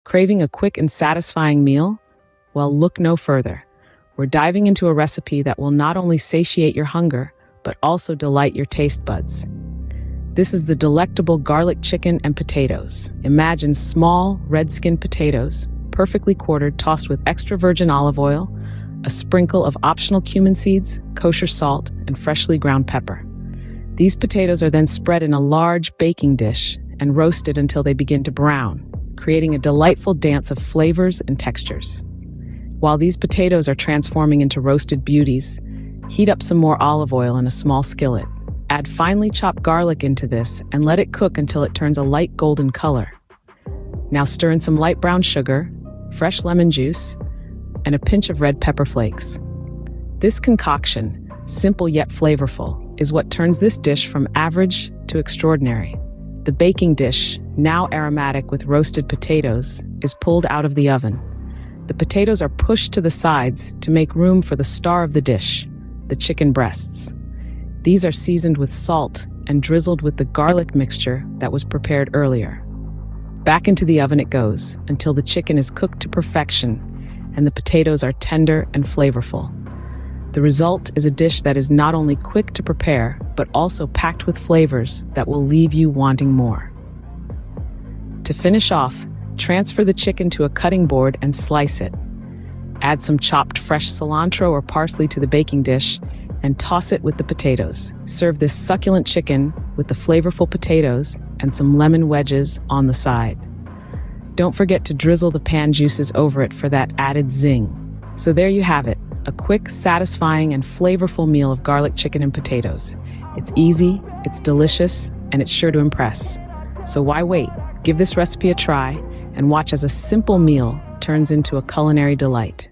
Craving a quick and satisfying meal? Well, look no further. We're diving into a recipe that will not only satiate your hunger, but also delight your taste buds. This is the delectable garlic chicken and potatoes. Imagine small, red-skinned potatoes, perfectly quartered, tossed with extra virgin olive oil, a sprinkle of optional cumin seeds, kosher salt, and freshly ground pepper. These potatoes are then spread in a large baking dish and roasted until they begin to brown, creating a delightful dance of flavors and textures. While these potatoes are transforming into roasted beauties, heat up some more olive oil in a small skillet. Add finely chopped garlic into this and let it cook until it turns a light golden color. Now stir in some light brown sugar, fresh lemon juice, and a pinch of red pepper flakes. This concoction, simple yet flavorful, is what turns this dish from average to extraordinary. The baking dish, now aromatic with roasted potatoes, is pulled out of the oven. The potatoes are pushed to the sides to make room for the star of the dish, the chicken breasts. These are seasoned with salt and drizzled with the garlic mixture that was prepared earlier. Back into the oven it goes until the chicken is cooked to perfection and the potatoes are tender and flavorful. The result is a dish that is not only quick to prepare, but also packed with flavors that will leave you wanting more. To finish off, transfer the chicken to a cutting board and slice it. Add some chopped fresh cilantro or parsley to the baking dish and toss it with the potatoes. Serve this succulent chicken with the flavorful potatoes and some lemon wedges on the side. Don't forget to drizzle the pan juices over it for that added zing. So there you have it, a quick, satisfying, and flavorful meal of garlic chicken and potatoes. It's easy, it's delicious, and it's sure to impress. So why wait? Give this recipe a try and watch as a simple meal turns into a culinary delight.